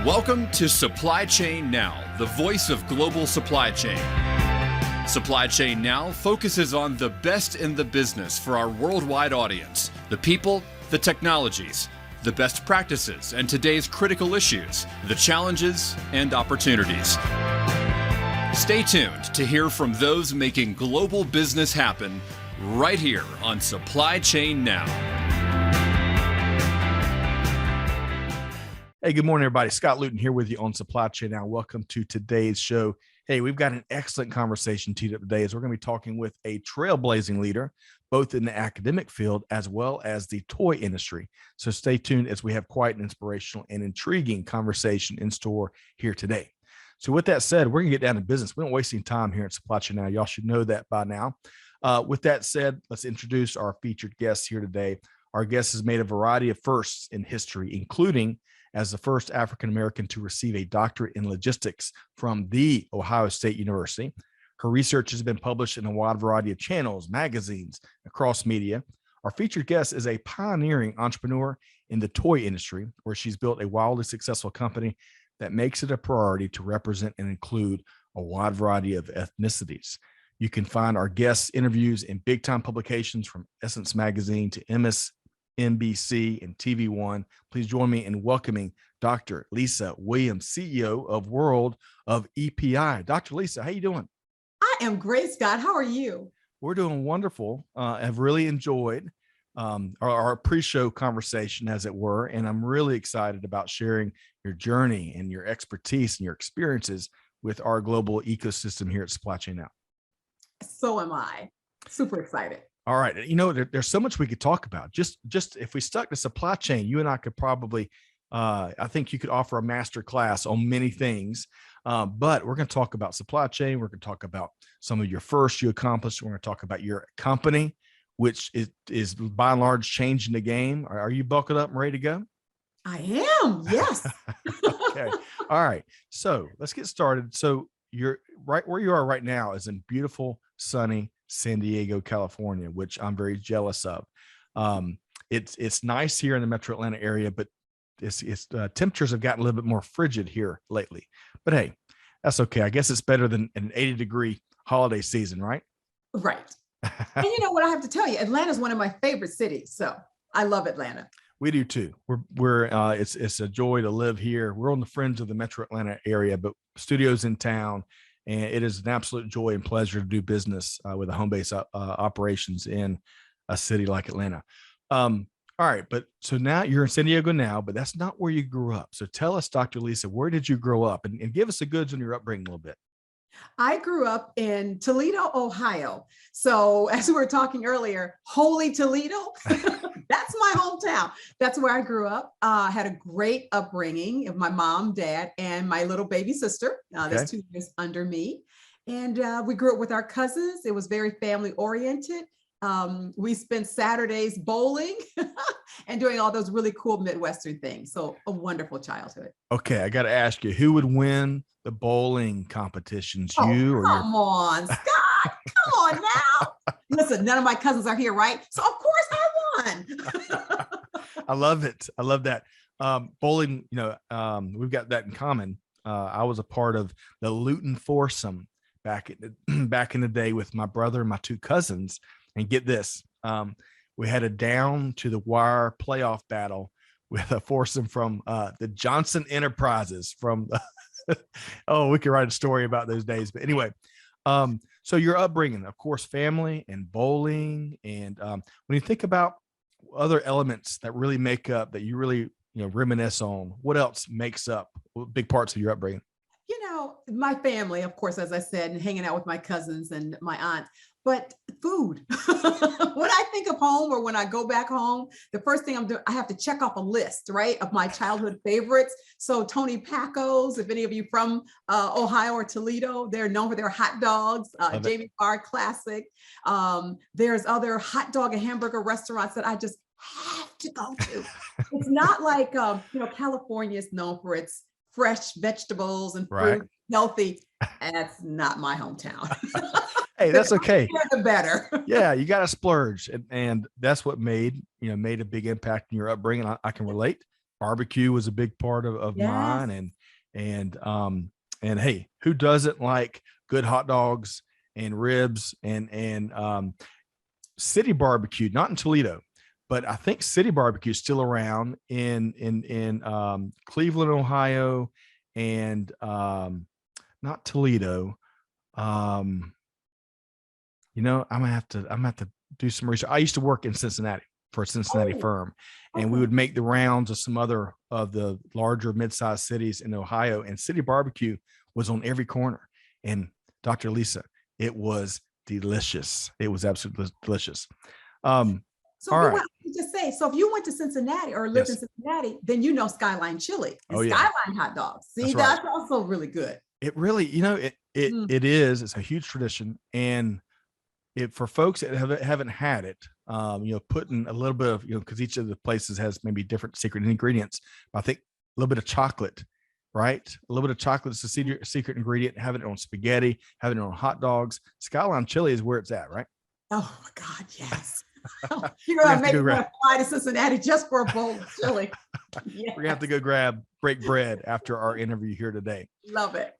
Welcome to Supply Chain Now, the voice of global supply chain. Supply Chain Now focuses on the best in the business for our worldwide audience, the people, the technologies, the best practices, and today's critical issues, the challenges and opportunities. Stay tuned to hear from those making global business happen right here on Supply Chain Now. Hey, good morning, everybody. Scott Luton here with you on Supply Chain Now. Welcome to today's show. Hey, we've got an excellent conversation teed up today as we're going to be talking with a trailblazing leader, both in the academic field as well as the toy industry. So stay tuned as we have quite an inspirational and intriguing conversation in store here today. So with that said, we're going to get down to business. We don't waste any time here at Supply Chain Now. Y'all should know that by now. With that said, let's introduce our featured guests here today. Our guest has made a variety of firsts in history, including as the first African-American to receive a doctorate in logistics from the Ohio State University. Her research has been published in a wide variety of channels, magazines, across media. Our featured guest is a pioneering entrepreneur in the toy industry, where she's built a wildly successful company that makes it a priority to represent and include a wide variety of ethnicities. You can find our guest interviews in big-time publications from Essence Magazine to MSNBC and TV One. Please join me in welcoming Dr. Lisa Williams, CEO of World of EPI. Dr. Lisa, how you doing? I am great, Scott. How are you? We're doing wonderful. I've really enjoyed our pre-show conversation, as it were, and I'm really excited about sharing your journey and your expertise and your experiences with our global ecosystem here at Supply Chain Now. So am I. Super excited. All right. You know, there's so much we could talk about. Just if we stuck to supply chain, you and I could probably, I think you could offer a master class on many things. But we're going to talk about supply chain. We're going to talk about some of your firsts you accomplished. We're going to talk about your company, which is by and large changing the game. Are you buckled up and ready to go? I am. Yes. Okay. All right. So let's get started. So you're right where you are right now is in beautiful, sunny San Diego, California, which I'm very jealous of. It's nice here in the Metro Atlanta area, but it's temperatures have gotten a little bit more frigid here lately. But hey, that's okay. I guess it's better than an 80-degree holiday season, right? Right. And you know what I have to tell you, Atlanta is one of my favorite cities. So I love Atlanta. We do too. It's a joy to live here. We're on the fringe of the Metro Atlanta area, but studios in town, and it is an absolute joy and pleasure to do business with a home base operations in a city like Atlanta. All right, but so now you're in San Diego now, but that's not where you grew up. So tell us, Dr. Lisa, where did you grow up, and give us the goods on your upbringing a little bit. I grew up in Toledo, Ohio. So as we were talking earlier, Holy Toledo, that's my hometown. That's where I grew up. I had a great upbringing of my mom, dad, and my little baby sister. That's 2 years under me. And we grew up with our cousins. It was very family oriented. We spent Saturdays bowling and doing all those really cool Midwestern things. So a wonderful childhood. Okay, I got to ask you, who would win the bowling competitions? You or come on, Scott? Come on now. Listen, none of my cousins are here, right? So of course I won. I love it. I love that. Bowling, we've got that in common. I was a part of the Luton foursome back in the day with my brother and my two cousins. And get this, we had a down to the wire playoff battle with a foursome from the Johnson Enterprises from, we could write a story about those days. But anyway, so your upbringing, of course, family and bowling. And when you think about other elements that really make up, that you really, reminisce on, what else makes up big parts of your upbringing? My family, of course, as I said, and hanging out with my cousins and my aunt, but food. When I think of home or when I go back home, the first thing I'm doing, I have to check off a list, right, of my childhood favorites. So Tony Pacos, if any of you from Ohio or Toledo, they're known for their hot dogs. Jamie Farr Classic. There's other hot dog and hamburger restaurants that I just have to go to. It's not like, California is known for its fresh vegetables and fruit, healthy. And that's not my hometown. Hey, that's okay. The better. Yeah, you got to splurge, and that's what made a big impact in your upbringing. I can relate. barbecue was a big part of Yes. mine. And hey, who doesn't like good hot dogs and ribs and City Barbecue, not in Toledo, but I think City Barbecue is still around in Cleveland, Ohio, and not Toledo. I'm gonna have to do some research. I used to work in Cincinnati for a Cincinnati firm, and we would make the rounds of some other of the larger mid-sized cities in Ohio, and City Barbecue was on every corner. And Dr. Lisa, it was delicious. It was absolutely delicious. So All if you right. went, just say, so if you went to Cincinnati or lived in Yes. Cincinnati, then you know Skyline Chili and Oh, yeah. Skyline hot dogs. See, That's right. that's also really good. It really, Mm. it is. It's a huge tradition, and for folks that haven't had it, putting a little bit of, because each of the places has maybe different secret ingredients. I think a little bit of chocolate, right? A little bit of chocolate is the secret ingredient. Having it on spaghetti, having it on hot dogs. Skyline Chili is where it's at, right? Oh my God, yes. We're You're gonna gonna have to make go me want to fly to Cincinnati just for a bowl of chili. We're gonna have to go break bread after our interview here today. Love it.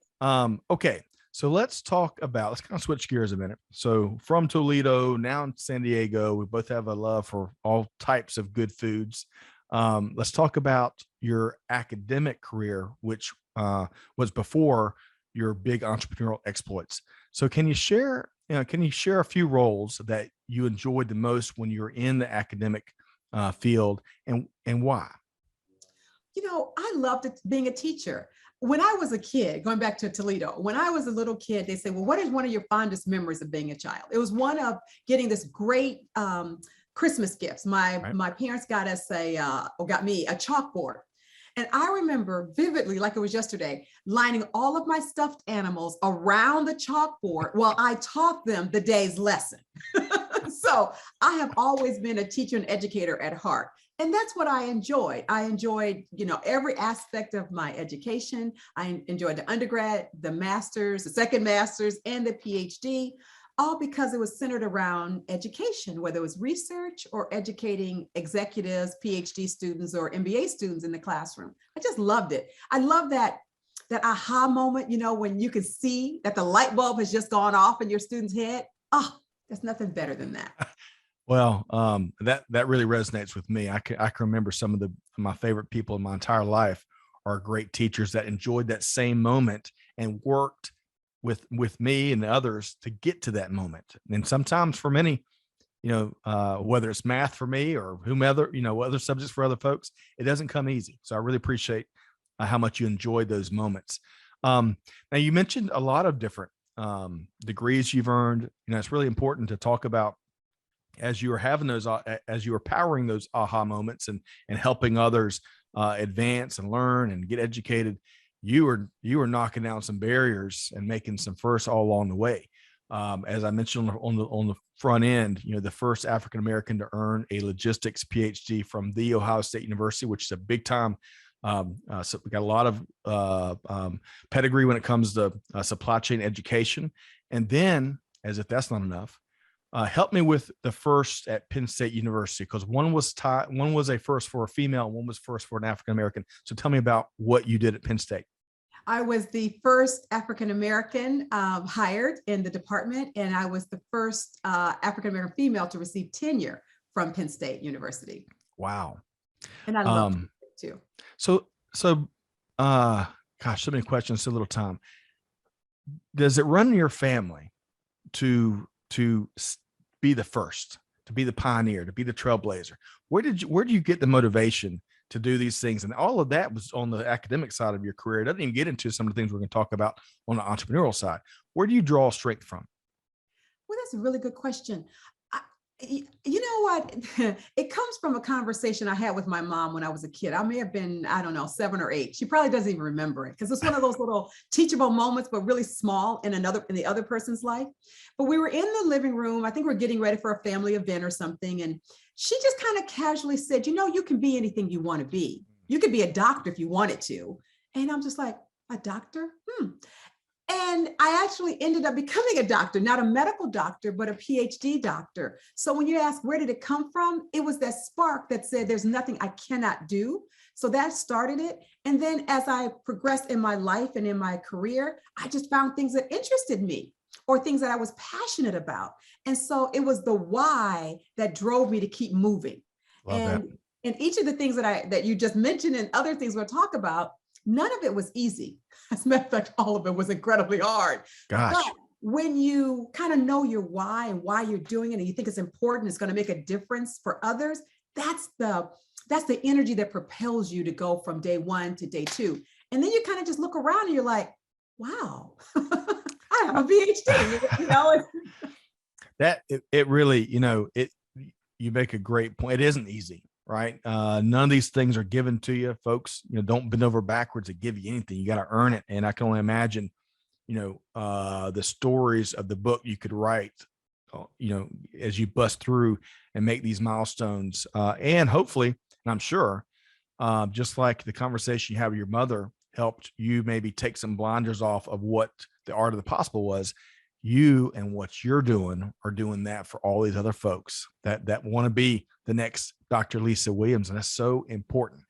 Okay. So let's kind of switch gears a minute. So from Toledo, now in San Diego, we both have a love for all types of good foods. Let's talk about your academic career, which was before your big entrepreneurial exploits. So can you share a few roles that you enjoyed the most when you were in the academic field, and why? I loved being a teacher. When I was a kid, going back to Toledo, when I was a little kid, they say, well, what is one of your fondest memories of being a child? It was one of getting this great Christmas gifts. My parents got me a chalkboard. And I remember vividly, like it was yesterday, lining all of my stuffed animals around the chalkboard while I taught them the day's lesson. So I have always been a teacher and educator at heart. And that's what I enjoyed. I enjoyed, every aspect of my education. I enjoyed the undergrad, the master's, the second master's, and the PhD, all because it was centered around education, whether it was research or educating executives, PhD students, or MBA students in the classroom. I just loved it. I love that aha moment, when you can see that the light bulb has just gone off in your student's head. Oh, there's nothing better than that. Well, that really resonates with me. I can remember some of my favorite people in my entire life are great teachers that enjoyed that same moment and worked with me and the others to get to that moment. And sometimes for many, whether it's math for me or whomever, other subjects for other folks, it doesn't come easy. So I really appreciate how much you enjoyed those moments. Now you mentioned a lot of different degrees you've earned. It's really important to talk about as you were having those, as you were powering those aha moments and helping others advance and learn and get educated. You were knocking down some barriers and making some firsts all along the way. As I mentioned on the front end, the first African American to earn a logistics PhD from the Ohio State University, which is a big time. So we got a lot of pedigree when it comes to supply chain education. And then, as if that's not enough, help me with the first at Penn State University, because one was a first for a female, and one was first for an African American. So tell me about what you did at Penn State. I was the first African American hired in the department, and I was the first African American female to receive tenure from Penn State University. Wow. And I love it too. So gosh, so many questions, so little time. Does it run in your family to be the first, to be the pioneer, to be the trailblazer? Where do you get the motivation to do these things? And all of that was on the academic side of your career. It doesn't even get into some of the things we're going to talk about on the entrepreneurial side. Where do you draw strength from? Well, that's a really good question. You know what? It comes from a conversation I had with my mom when I was a kid. I may have been, 7 or 8. She probably doesn't even remember it because it's one of those little teachable moments, but really small in the other person's life. But we were in the living room. I think we're getting ready for a family event or something. And she just kind of casually said, you can be anything you want to be. You could be a doctor if you wanted to. And I'm just like, a doctor? And I actually ended up becoming a doctor, not a medical doctor, but a PhD doctor. So when you ask, where did it come from? It was that spark that said, there's nothing I cannot do. So that started it. And then as I progressed in my life and in my career, I just found things that interested me or things that I was passionate about. And so it was the why that drove me to keep moving. And each of the things that you just mentioned and other things we'll talk about, none of it was easy. As a matter of fact, all of it was incredibly hard. Gosh. But when you kind of know your why and why you're doing it, and you think it's important, it's going to make a difference for others, that's the energy that propels you to go from day one to day two. And then you kind of just look around and you're like, wow, I have a PhD, you know? That it really, you make a great point. It isn't easy, right? None of these things are given to you, folks. Don't bend over backwards to give you anything. You got to earn it. And I can only imagine, the stories of the book you could write, as you bust through and make these milestones. And hopefully, and I'm sure, just like the conversation you had with your mother helped you maybe take some blinders off of what the art of the possible was. You and what you're doing are doing that for all these other folks that want to be the next Dr. Lisa Williams. And that's so important.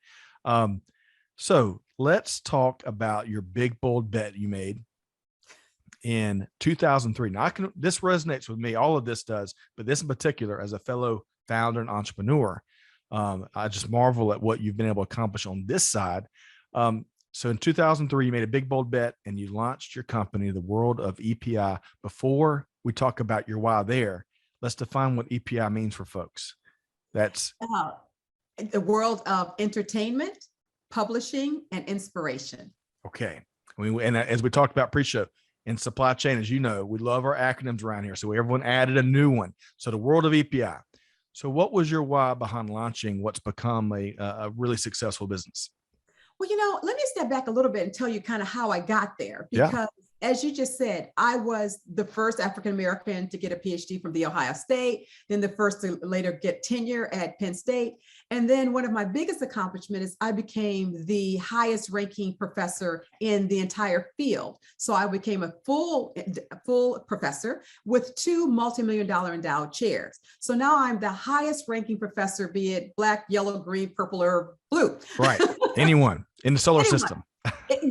So let's talk about your big, bold bet you made in 2003. Now this resonates with me. All of this does, but this in particular, as a fellow founder and entrepreneur, I just marvel at what you've been able to accomplish on this side. So in 2003, you made a big, bold bet and you launched your company, the world of EPI. Before we talk about your why there, let's define what EPI means for folks. That's the world of entertainment, publishing, and inspiration. Okay. And as we talked about pre-show, in supply chain, as you know, we love our acronyms around here. So everyone added a new one. So the world of EPI. So what was your why behind launching what's become a really successful business? Well, let me step back a little bit and tell you kind of how I got there, because as you just said, I was the first African-American to get a PhD from The Ohio State, then the first to later get tenure at Penn State. And then one of my biggest accomplishments is I became the highest ranking professor in the entire field. So I became a full professor with 2 multi-million-dollar endowed chairs. So now I'm the highest ranking professor, be it black, yellow, green, purple, or blue. Right. Anyone in the solar system.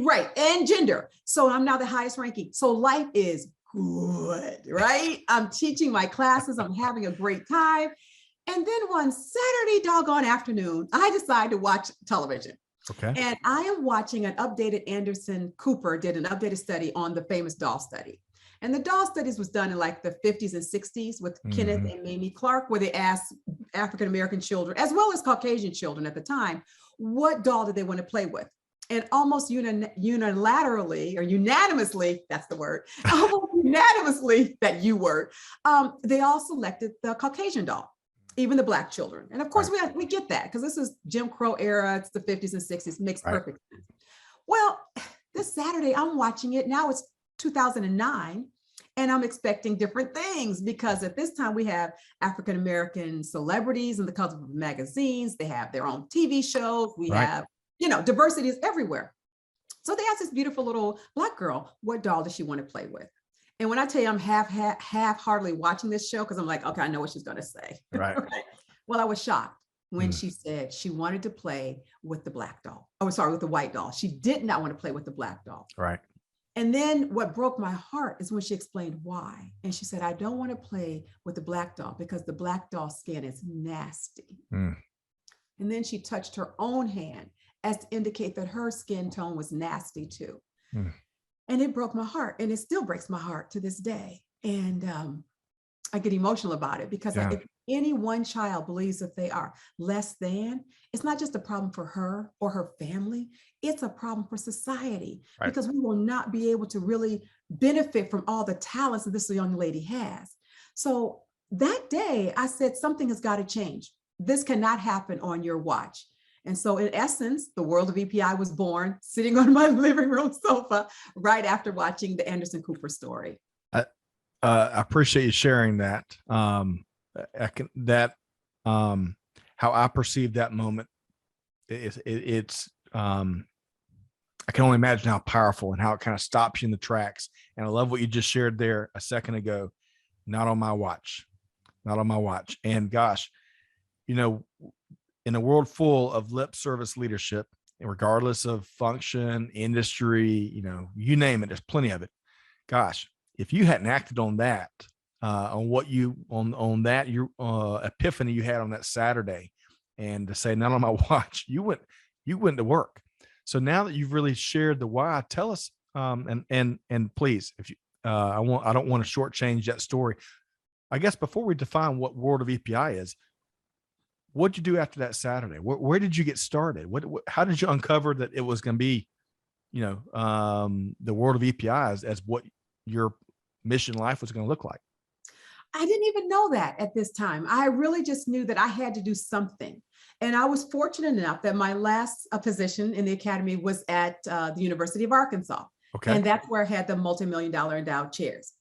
Right. And gender. So I'm now the highest ranking. So life is good, right? I'm teaching my classes. I'm having a great time. And then one Saturday doggone afternoon, I decided to watch television. Okay. And I am watching an updated Anderson Cooper did an updated study on the famous doll study. And the doll studies was done in like the 50s and 60s with Kenneth and Mamie Clark, where they asked African-American children, as well as Caucasian children at the time, what doll did they want to play with? And almost unilaterally or unanimously, that's the word, almost unanimously, that U word, they all selected the Caucasian doll, even the Black children. And of course, we get that because this is Jim Crow era, it's the 50s and 60s, makes perfect sense. Well, this Saturday, I'm watching it. Now it's 2009. And I'm expecting different things because at this time we have African-American celebrities in the cover of magazines. They have their own TV shows. We have, diversity is everywhere. So they asked this beautiful little Black girl, what doll does she want to play with? And when I tell you I'm half-heartedly watching this show, because I'm like, okay, I know what she's going to say. Right. Well, I was shocked when she said she wanted to play with the Black doll. Oh, sorry, with the white doll. She did not want to play with the Black doll. Right. And then what broke my heart is when she explained why. And she said, I don't want to play with the Black doll because the Black doll skin is nasty. And then she touched her own hand as to indicate that her skin tone was nasty too. And it broke my heart, and it still breaks my heart to this day. And I get emotional about it because if any one child believes that they are less than, it's not just a problem for her or her family, it's a problem for society, because we will not be able to really benefit from all the talents that this young lady has. So that day I said, something has got to change. This cannot happen on your watch. And so in essence, the world of EPI was born sitting on my living room sofa right after watching the Anderson Cooper story. I appreciate you sharing that. How I perceive that moment. It's I can only imagine how powerful and how it kind of stops you in the tracks. And I love what you just shared there a second ago. Not on my watch, not on my watch. And gosh, you know, in a world full of lip service leadership, regardless of function, industry, you name it, there's plenty of it. Gosh, if you hadn't acted on that, on that your epiphany you had on that Saturday, and to say not on my watch, you went to work. So now that you've really shared the why, tell us, and please, if you, I don't want to shortchange that story. I guess before we define what World of EPI is, what'd you do after that Saturday? Where did you get started? How did you uncover that it was going to be, the World of EPI as what your mission life was going to look like? I didn't even know that at this time. I really just knew that I had to do something. And I was fortunate enough that my last position in the academy was at the University of Arkansas. Okay. And that's where I had the multi-million-dollar endowed chairs.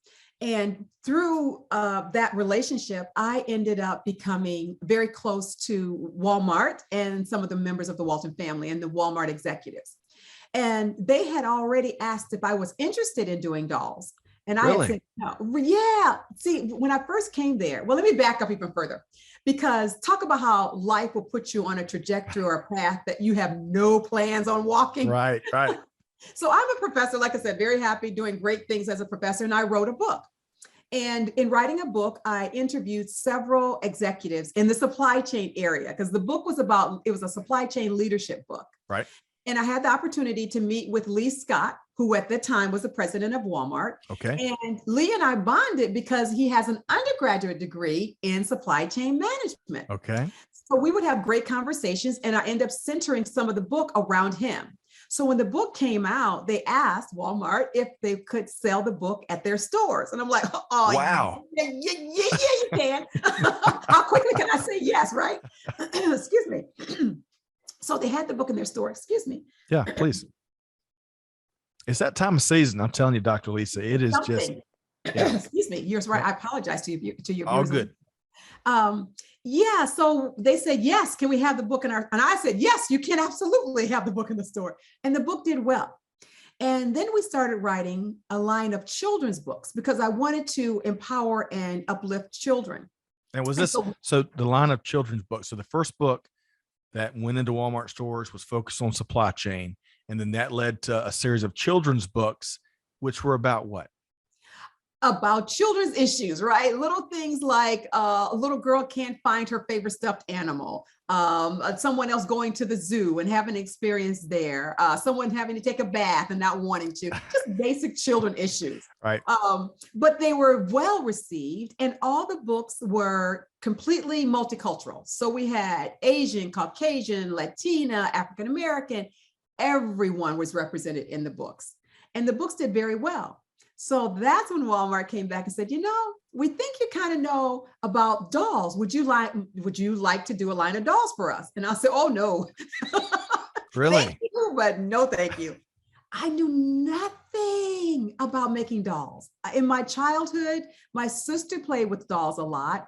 And through that relationship, I ended up becoming very close to Walmart and some of the members of the Walton family and the Walmart executives. And they had already asked if I was interested in doing dolls. And I had said, no. Yeah. See, when I first came there, well, let me back up even further, because talk about how life will put you on a trajectory or a path that you have no plans on walking. Right. So I'm a professor, like I said, very happy, doing great things as a professor. And I wrote a book. And in writing a book, I interviewed several executives in the supply chain area, because the book it was a supply chain leadership book. Right. And I had the opportunity to meet with Lee Scott, who at the time was the president of Walmart. Okay. And Lee and I bonded because he has an undergraduate degree in supply chain management. Okay. So we would have great conversations, and I end up centering some of the book around him. So when the book came out, they asked Walmart if they could sell the book at their stores. And I'm like, oh, wow. Yeah, you can. How quickly can I say yes, right? Excuse me. So they had the book in their store. Excuse me. Yeah, please. It's that time of season. I'm telling you, Dr. Lisa, it is just. Yeah. Excuse me. You're right. I apologize to your all viewers. good. Yeah. So they said, yes, can we have the book in our, and I said, yes, you can absolutely have the book in the store. And the book did well. And then we started writing a line of children's books because I wanted to empower and uplift children. And was this, so the line of children's books, so the first book that went into Walmart stores was focused on supply chain. And then that led to a series of children's books, which were about what? About children's issues, right? Little things like a little girl can't find her favorite stuffed animal, someone else going to the zoo and having an experience there, someone having to take a bath and not wanting to, just basic children issues. Right. But they were well received, and all the books were completely multicultural. So we had Asian, Caucasian, Latina, African-American, everyone was represented in the books, and the books did very well. So that's when Walmart came back and said, we think you kind of know about dolls. Would you like to do a line of dolls for us? And I said, oh, no. Really? Thank you, but no, thank you. I knew nothing about making dolls. In my childhood, my sister played with dolls a lot.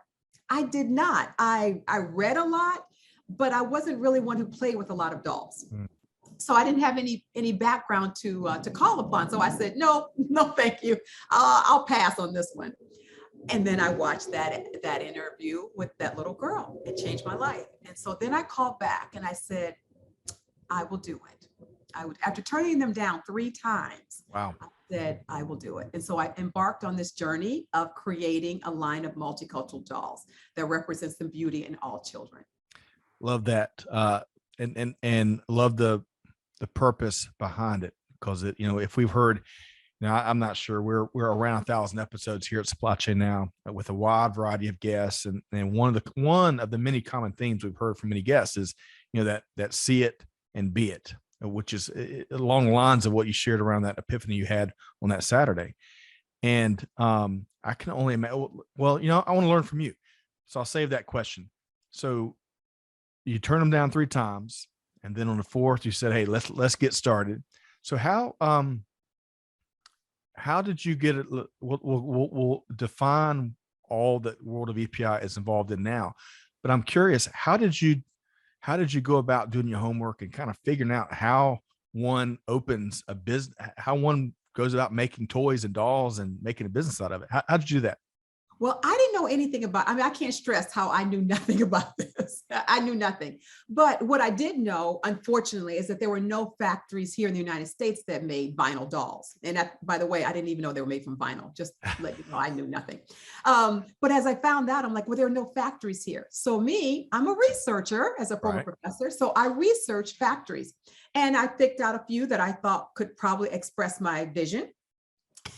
I did not. I read a lot, but I wasn't really one who played with a lot of dolls. So I didn't have any background to call upon. So I said, no, thank you. I'll pass on this one. And then I watched that interview with that little girl. It changed my life. And so then I called back and I said, I will do it. After turning them down 3 times, wow. I said, I will do it. And so I embarked on this journey of creating a line of multicultural dolls that represents the beauty in all children. Love that. And love the purpose behind it, because if we've heard, I'm not sure, we're around 1,000 episodes here at Supply Chain Now with a wide variety of guests, and one of the many common themes we've heard from many guests is that see it and be it, which is along the lines of what you shared around that epiphany you had on that Saturday. And I can only imagine. Well, I want to learn from you, so I'll save that question. So you turn them down 3 times. And then on the 4th, you said, "Hey, let's get started." So how did you get it? We'll define all that World of EPI is involved in now. But I'm curious, how did you go about doing your homework and kind of figuring out how one opens a business, how one goes about making toys and dolls and making a business out of it. How did you do that? Well, I didn't know anything about, I mean, I can't stress how I knew nothing about this. I knew nothing. But what I did know, unfortunately, is that there were no factories here in the United States that made vinyl dolls. And that, by the way, I didn't even know they were made from vinyl. Just to let you know, I knew nothing. But as I found out, I'm like, well, there are no factories here. So me, I'm a researcher as a former professor. So I researched factories and I picked out a few that I thought could probably express my vision.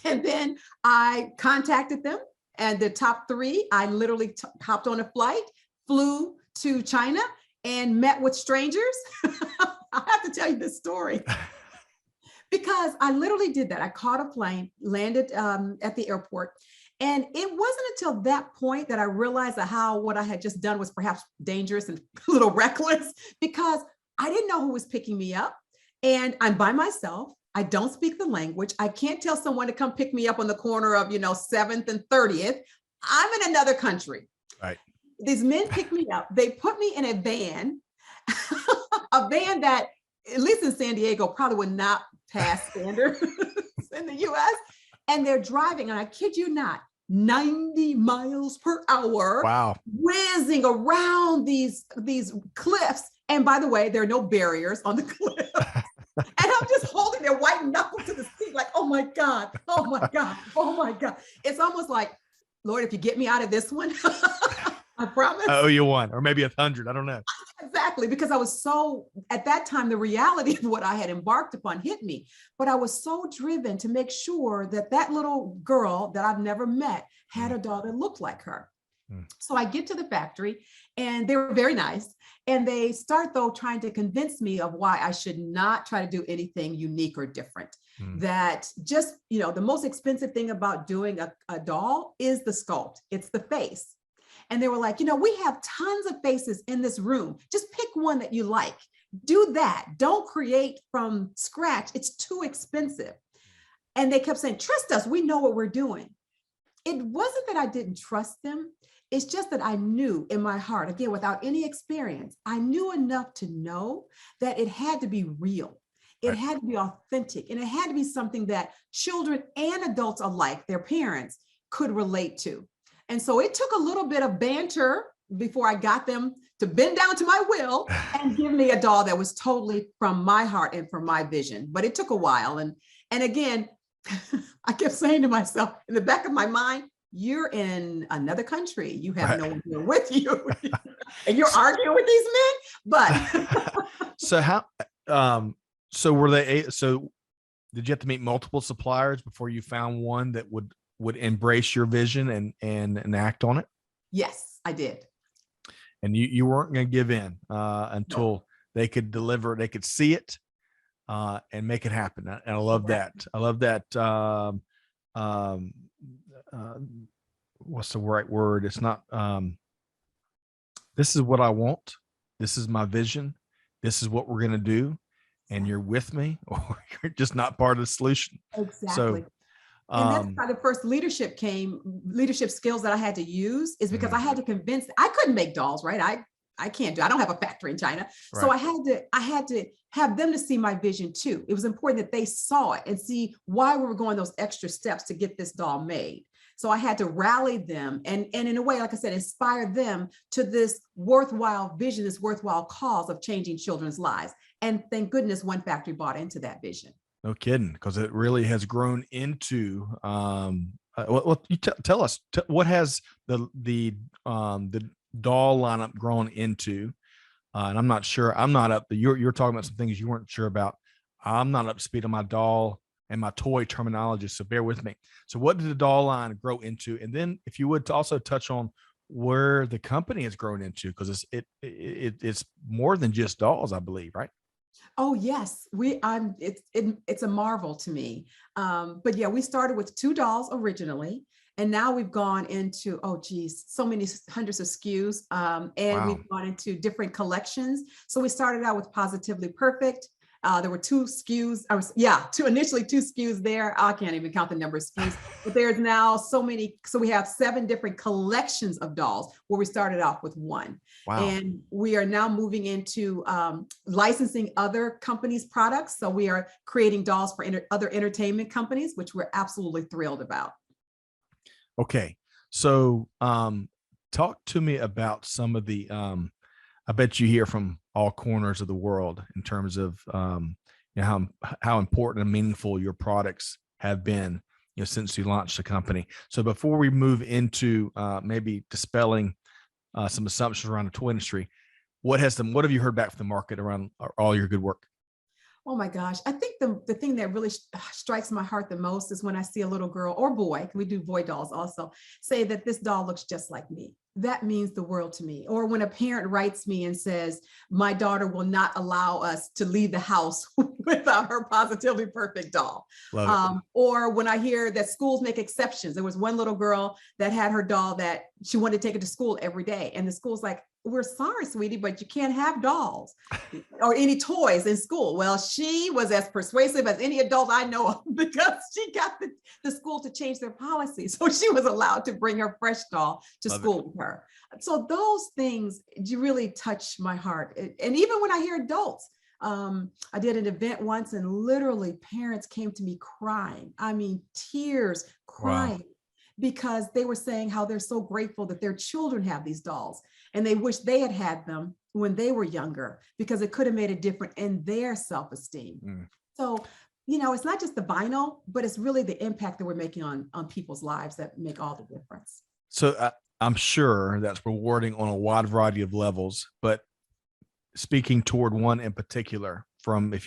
And then I contacted them. And the top three, I literally hopped on a flight, flew to China and met with strangers. I have to tell you this story because I literally did that. I caught a plane, landed at the airport. And it wasn't until that point that I realized that how what I had just done was perhaps dangerous and a little reckless because I didn't know who was picking me up. And I'm by myself. I don't speak the language. I can't tell someone to come pick me up on the corner of, 7th and 30th. I'm in another country. Right. These men picked me up. They put me in a van, a van that, at least in San Diego, probably would not pass standards in the US. And they're driving, and I kid you not, 90 miles per hour. Wow. Whizzing around these cliffs. And by the way, there are no barriers on the cliff. And I'm just holding their white knuckle to the seat like, oh my God, oh my God, oh my God. It's almost like, Lord, if you get me out of this one, I promise. I owe you one, or maybe 100. I don't know. Exactly, because I was so, at that time, the reality of what I had embarked upon hit me. But I was so driven to make sure that that little girl that I've never met had a doll that looked like her. So I get to the factory and they were very nice. And they start, though, trying to convince me of why I should not try to do anything unique or different. That just, the most expensive thing about doing a doll is the sculpt. It's the face. And they were like, we have tons of faces in this room. Just pick one that you like. Do that. Don't create from scratch. It's too expensive. And they kept saying, trust us. We know what we're doing. It wasn't that I didn't trust them. It's just that I knew in my heart, again, without any experience, I knew enough to know that it had to be real. It had to be authentic. And it had to be something that children and adults alike, their parents, could relate to. And so it took a little bit of banter before I got them to bend down to my will and give me a doll that was totally from my heart and from my vision. But it took a while. And again, I kept saying to myself in the back of my mind, you're in another country. You have no one here with you. And you're arguing with these men. But so did you have to meet multiple suppliers before you found one that would embrace your vision and act on it? Yes, I did. And you weren't going to give in until they could deliver, they could see it and make it happen. And I love that. I love that. What's the right word? It's not, this is what I want. This is my vision. This is what we're going to do. And you're with me, or you're just not part of the solution. Exactly. So, and that's how the first leadership skills that I had to use is because I had to convince, I couldn't make dolls, right? I can't do, I don't have a factory in China. Right. So I had to have them to see my vision too. It was important that they saw it and see why we were going those extra steps to get this doll made. So I had to rally them and in a way, like I said, inspire them to this worthwhile vision, this worthwhile cause of changing children's lives. And thank goodness one factory bought into that vision. No kidding, because it really has grown into. You tell us what has the doll lineup grown into, and I'm not sure. I'm not up. You're talking about some things you weren't sure about. I'm not up to speed on my doll and my toy terminology, so bear with me. So, what did the doll line grow into, and then if you would also touch on where the company has grown into, because it's more than just dolls, I believe, right? Oh yes, it's a marvel to me. But yeah, we started with 2 dolls originally, and now we've gone into, so many hundreds of SKUs, and we've gone into different collections. So we started out with Positively Perfect, There were two SKUs. Initially two SKUs there. I can't even count the number of SKUs, but there's now so many. So we have 7 different collections of dolls where we started off with one. Wow. And we are now moving into licensing other companies' products. So we are creating dolls for other entertainment companies, which we're absolutely thrilled about. Okay. So talk to me about some of the, I bet you hear from all corners of the world in terms of how important and meaningful your products have been, since you launched the company. So before we move into maybe dispelling some assumptions around the toy industry, what have you heard back from the market around all your good work? Oh my gosh. I think the thing that really strikes my heart the most is when I see a little girl or boy, we do boy dolls also, say that this doll looks just like me. That means the world to me. Or when a parent writes me and says, my daughter will not allow us to leave the house without her positively perfect doll. Or when I hear that schools make exceptions. There was one little girl that had her doll that she wanted to take it to school every day. And the school's like, we're sorry, sweetie, but you can't have dolls or any toys in school. Well, she was as persuasive as any adult I know of because she got the school to change their policy. So she was allowed to bring her fresh doll to school with her. So those things really touch my heart. And even when I hear adults, I did an event once and literally parents came to me crying. I mean, tears, crying. Wow. Because they were saying how they're so grateful that their children have these dolls and they wish they had them when they were younger because it could have made a difference in their self-esteem. So, it's not just the vinyl, but it's really the impact that we're making on people's lives that make all the difference. So I'm sure that's rewarding on a wide variety of levels, but speaking toward one in particular,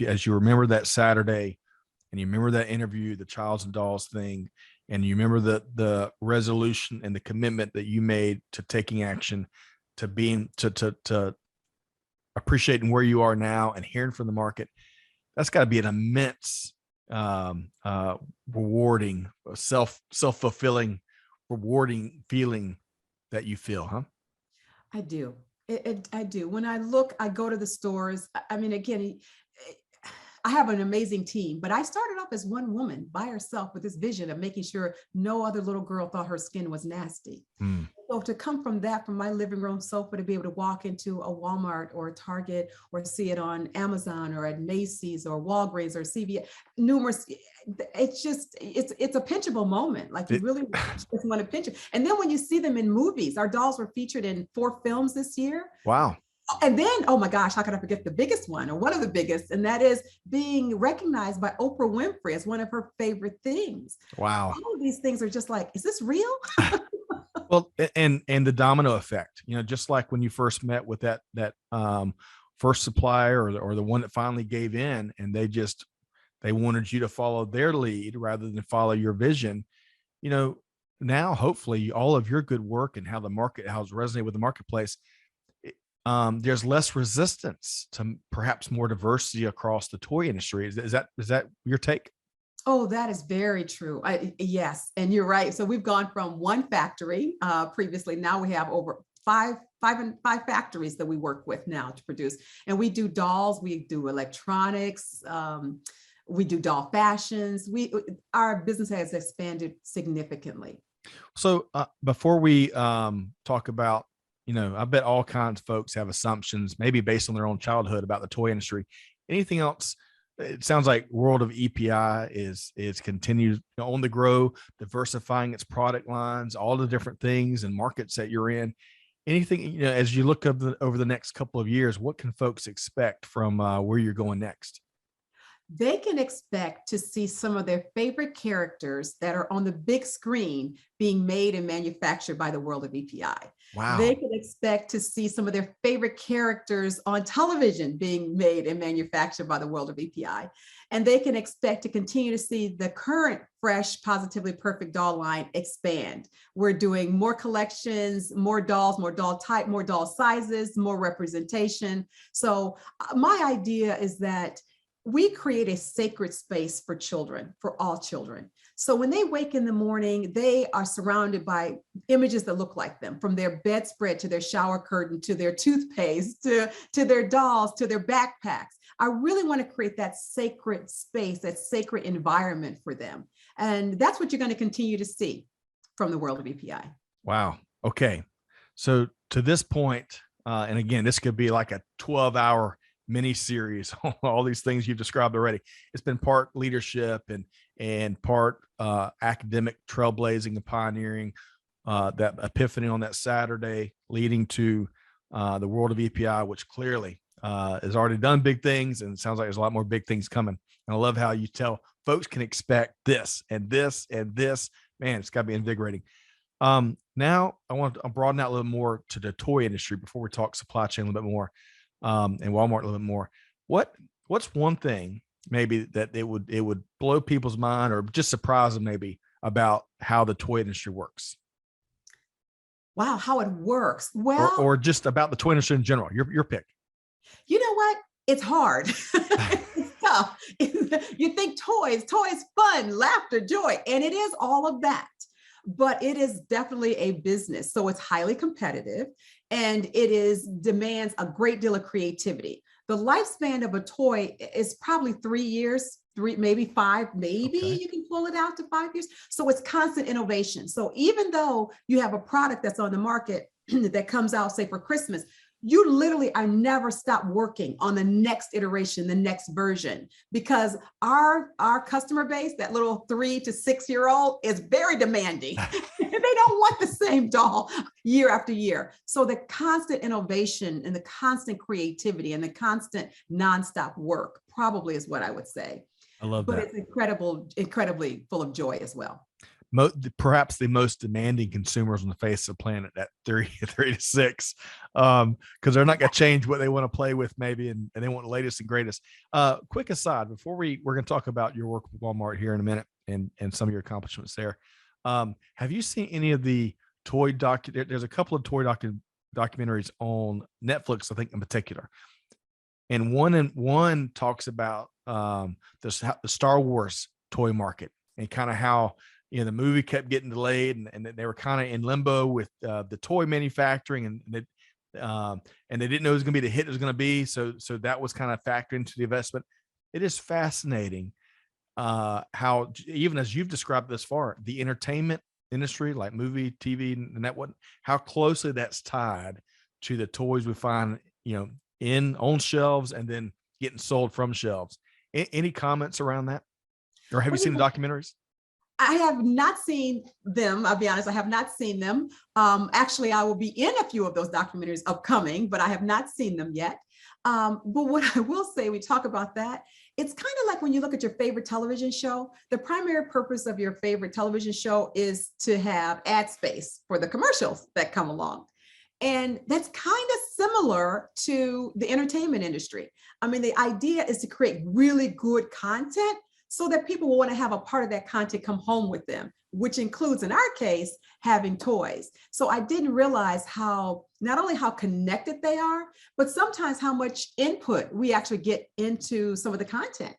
as you remember that Saturday and you remember that interview, the Childs and Dolls thing, and you remember the resolution and the commitment that you made to taking action, to being, to appreciating where you are now and hearing from the market, that's got to be an immense, rewarding, self-fulfilling, rewarding feeling that you feel, huh? I do. I do. When I go to the stores. I mean, again, I have an amazing team, but I started off as one woman by herself with this vision of making sure no other little girl thought her skin was nasty. So to come from my living room sofa, to be able to walk into a Walmart or a Target or see it on Amazon or at Macy's or Walgreens or CVS, it's a pinchable moment. Like you really just want to pinch it. And then when you see them in movies, our dolls were featured in 4 films this year. Wow. And then, oh my gosh, how could I forget the biggest one or one of the biggest? And that is being recognized by Oprah Winfrey as one of her favorite things. Wow. All of these things are just like, is this real? Well, and the domino effect, just like when you first met with that first supplier or the one that finally gave in and they wanted you to follow their lead rather than follow your vision, now hopefully all of your good work and how it's resonated with the marketplace, there's less resistance to perhaps more diversity across the toy industry. Is that your take? Oh, that is very true. Yes, and you're right. So we've gone from one factory previously. Now we have over five factories that we work with now to produce. And we do dolls, we do electronics, we do doll fashions. Our business has expanded significantly. So before we talk about, I bet all kinds of folks have assumptions, maybe based on their own childhood, about the toy industry. Anything else? It sounds like world of EPI is continued on the grow, diversifying its product lines, all the different things and markets that you're in. Anything, as you look over the next couple of years, what can folks expect from where you're going next? They can expect to see some of their favorite characters that are on the big screen being made and manufactured by the world of EPI. Wow. They can expect to see some of their favorite characters on television being made and manufactured by the world of EPI. And they can expect to continue to see the current fresh, positively perfect doll line expand. We're doing more collections, more dolls, more doll type, more doll sizes, more representation. So my idea is that we create a sacred space for children, for all children. So when they wake in the morning, they are surrounded by images that look like them, from their bedspread to their shower curtain, to their toothpaste, to their dolls, to their backpacks. I really want to create that sacred space, that sacred environment for them. And that's what you're going to continue to see from the world of EPI. Wow. Okay. So to this point, and again, this could be like a 12-hour mini series on all these things you've described already. It's been part leadership and part academic trailblazing and pioneering, that epiphany on that Saturday leading to the world of EPI, which clearly has already done big things, and it sounds like there's a lot more big things coming. And I love how you tell folks can expect this and this and this. Man, it's got to be invigorating. Now I want to broaden out a little more to the toy industry before we talk supply chain a little bit more, and Walmart a little bit more. What's one thing maybe that it would blow people's mind or just surprise them maybe about how the toy industry works? Wow, how it works. Well, or just about the toy industry in general. Your pick. You know what? It's hard. It's tough. You think toys, fun, laughter, joy, and it is all of that. But it is definitely a business. So it's highly competitive, and it demands a great deal of creativity. The lifespan of a toy is probably 3 years, maybe 5, maybe Okay. you can pull it out to 5 years. So it's constant innovation. So even though you have a product that's on the market that comes out, say for Christmas, you literally are never stop working on the next iteration, the next version, because our customer base, that little 3 to 6 year old, is very demanding. They don't want the same doll year after year. So the constant innovation and the constant creativity and the constant nonstop work probably is what I would say. I love But that. it's incredibly full of joy as well. Perhaps the most demanding consumers on the face of the planet at 3 to 6, because they're not going to change what they want to play with maybe, and they want the latest and greatest. Quick aside, before we're going to talk about your work with Walmart here in a minute and some of your accomplishments there. Have you seen any of the toy there's a couple of toy documentaries on Netflix, I think in particular. And one talks about the Star Wars toy market and kind of how, the movie kept getting delayed, and they were kind of in limbo with the toy manufacturing, and they didn't know it was going to be the hit it was going to be. So that was kind of factored into the investment. It is fascinating how, even as you've described this far, the entertainment industry, like movie, TV, and that one, how closely that's tied to the toys we find, on shelves and then getting sold from shelves. Any comments around that? Or have you seen the documentaries? I have not seen them. I'll be honest, I have not seen them. Actually, I will be in a few of those documentaries upcoming, but I have not seen them yet. But what I will say, we talk about that, it's kind of like when you look at your favorite television show, the primary purpose of your favorite television show is to have ad space for the commercials that come along. And that's kind of similar to the entertainment industry. I mean, the idea is to create really good content so that people will want to have a part of that content come home with them, which includes, in our case, having toys. So I didn't realize not only how connected they are, but sometimes how much input we actually get into some of the content.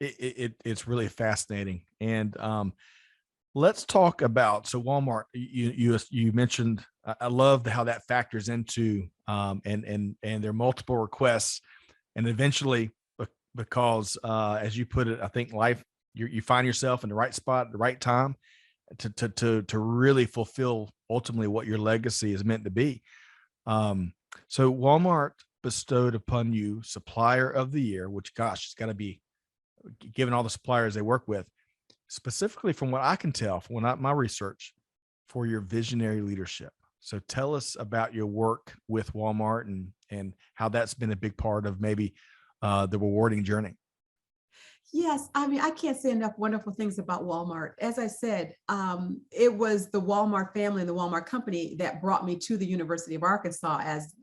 It's really fascinating. And let's talk about, so Walmart, you mentioned, I love how that factors into and there are multiple requests, and eventually, because as you put it, I think life, you find yourself in the right spot at the right time to really fulfill ultimately what your legacy is meant to be. So Walmart bestowed upon you Supplier of the Year, which, gosh, it's got to be, given all the suppliers they work with, specifically from what I can tell from my research, for your visionary leadership. So tell us about your work with Walmart and how that's been a big part of maybe the rewarding journey. Yes, I mean, I can't say enough wonderful things about Walmart. As I said, it was the Walmart family and the Walmart company that brought me to the University of Arkansas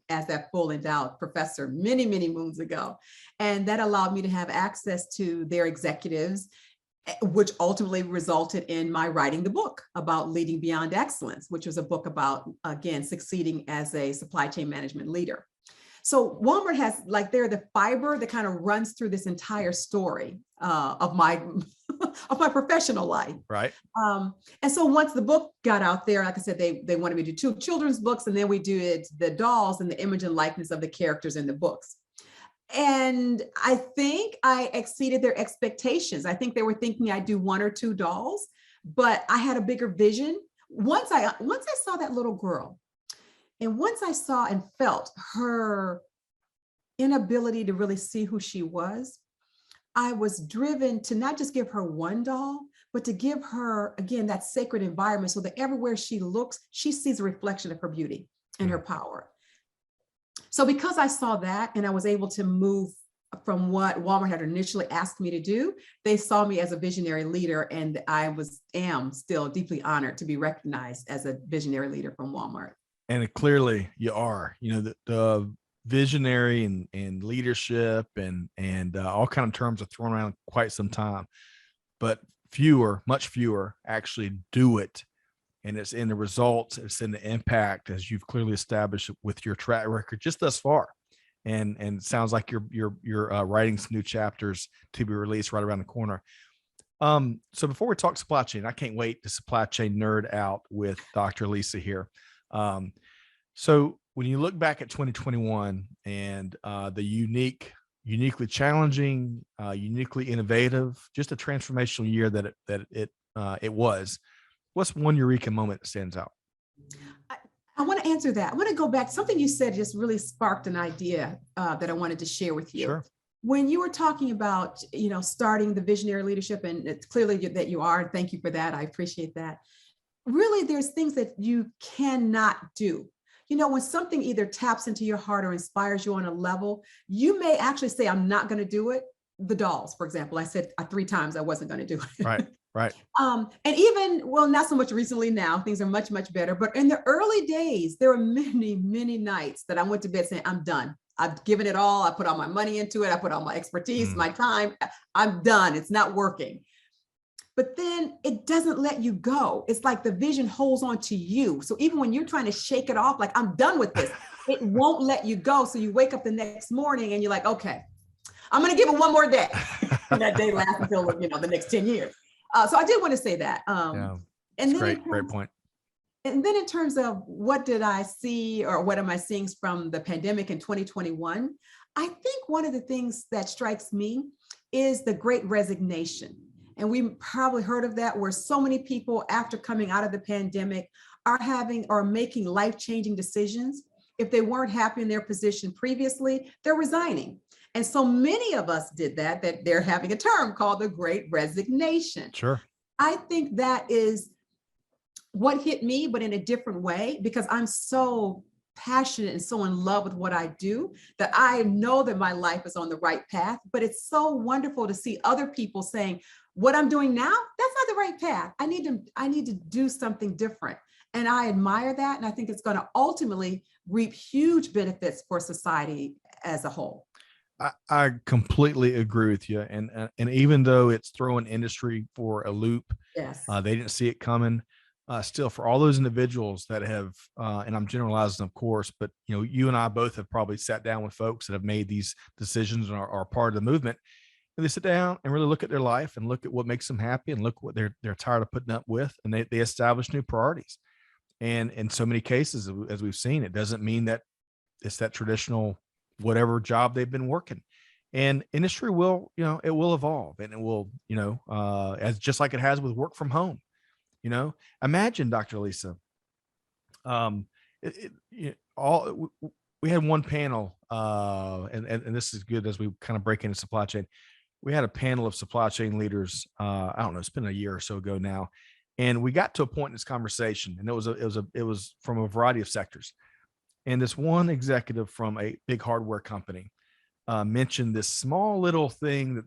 as that full endowed professor many, many moons ago. And that allowed me to have access to their executives, which ultimately resulted in my writing the book about Leading Beyond Excellence, which was a book about, again, succeeding as a supply chain management leader. So Walmart has like they're the fiber that kind of runs through this entire story of my of my professional life. Right. And so once the book got out there, like I said, they wanted me to do 2 children's books, and then we did the dolls and the image and likeness of the characters in the books. And I think I exceeded their expectations. I think they were thinking I'd do 1 or 2 dolls, but I had a bigger vision. Once I saw that little girl, and once I saw and felt her inability to really see who she was, I was driven to not just give her 1 doll, but to give her, again, that sacred environment so that everywhere she looks, she sees a reflection of her beauty and her power. So because I saw that and I was able to move from what Walmart had initially asked me to do, they saw me as a visionary leader, and I am still deeply honored to be recognized as a visionary leader from Walmart. And clearly you are, the visionary and leadership and all kind of terms are thrown around quite some time, but much fewer actually do it. And it's in the results, it's in the impact, as you've clearly established with your track record just thus far. And it sounds like you're writing some new chapters to be released right around the corner. So before we talk supply chain, I can't wait to supply chain nerd out with Dr. Lisa here. So when you look back at 2021 and the uniquely challenging, uniquely innovative, just a transformational year that it was, what's one eureka moment that stands out? I want to answer that. I want to go back. Something you said just really sparked an idea that I wanted to share with you. Sure. When you were talking about, starting the visionary leadership, and it's clearly that you are, and thank you for that. I appreciate that. Really, there's things that you cannot do. When something either taps into your heart or inspires you on a level, you may actually say, I'm not going to do it. The dolls, for example, I said 3 times I wasn't going to do it. Right. And even, not so much recently now, things are much, much better. But in the early days, there were many, many nights that I went to bed saying, I'm done. I've given it all. I put all my money into it. I put all my expertise, my time. I'm done. It's not working. But then it doesn't let you go. It's like the vision holds on to you. So even when you're trying to shake it off, like, I'm done with this, it won't let you go. So you wake up the next morning and you're like, okay, I'm going to give it 1 more day. And that day lasts until, the next 10 years. So I did want to say that. And then great point. And then in terms of what did I see, or what am I seeing from the pandemic in 2021, I think one of the things that strikes me is the Great Resignation. And we probably heard of that, where so many people after coming out of the pandemic are making life-changing decisions. If they weren't happy in their position previously, they're resigning. And so many of us did that they're having a term called the Great Resignation. Sure. I think that is what hit me, but in a different way, because I'm so passionate and so in love with what I do that I know that my life is on the right path. But it's so wonderful to see other people saying, what I'm doing now, that's not the right path. I need to do something different. And I admire that. And I think it's going to ultimately reap huge benefits for society as a whole. I completely agree with you. And even though it's throwing industry for a loop, yes, they didn't see it coming. Still, for all those individuals that have, and I'm generalizing, of course, but you and I both have probably sat down with folks that have made these decisions and are part of the movement. And they sit down and really look at their life and look at what makes them happy and look what they're tired of putting up with, and they establish new priorities. And in so many cases, as we've seen, it doesn't mean that it's that traditional whatever job they've been working. And industry will, it will evolve, and it will, as just like it has with work from home. Imagine, Dr. Lisa, we had one panel, and this is good as we kind of break into supply chain. We had a panel of supply chain leaders. I don't know, it's been a year or so ago now, and we got to a point in this conversation, and it was from a variety of sectors. And this one executive from a big hardware company mentioned this small little thing that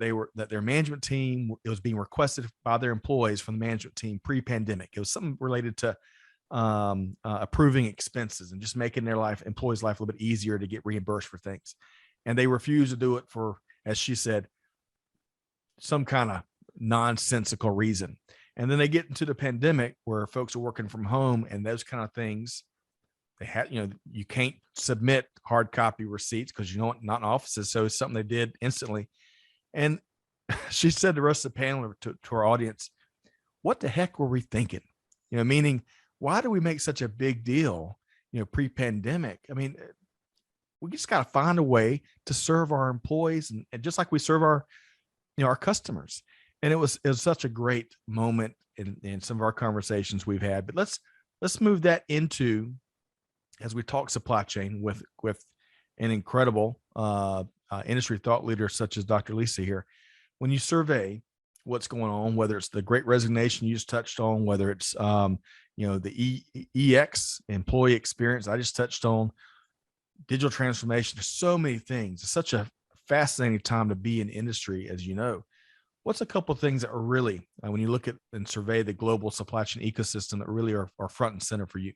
their management team, it was being requested by their employees from the management team pre-pandemic. It was something related to approving expenses and just making their employees' life a little bit easier to get reimbursed for things. And they refused to do it for, as she said, some kind of nonsensical reason. And then they get into the pandemic where folks are working from home and those kind of things they had, you can't submit hard copy receipts because not in offices. So it's something they did instantly. And she said to the rest of the panel, to our audience, what the heck were we thinking? Meaning, why do we make such a big deal, pre-pandemic? I mean, we just got to find a way to serve our employees and just like we serve our customers. And it was such a great moment in some of our conversations we've had. But let's move that into, as we talk supply chain with an incredible industry thought leader such as Dr. Lisa here. When you survey what's going on, whether it's the Great Resignation you just touched on, whether it's the EX employee experience I just touched on, digital transformation, there's so many things. It's such a fascinating time to be in industry, as you know. What's a couple of things that are really, when you look at and survey the global supply chain ecosystem, that really are front and center for you?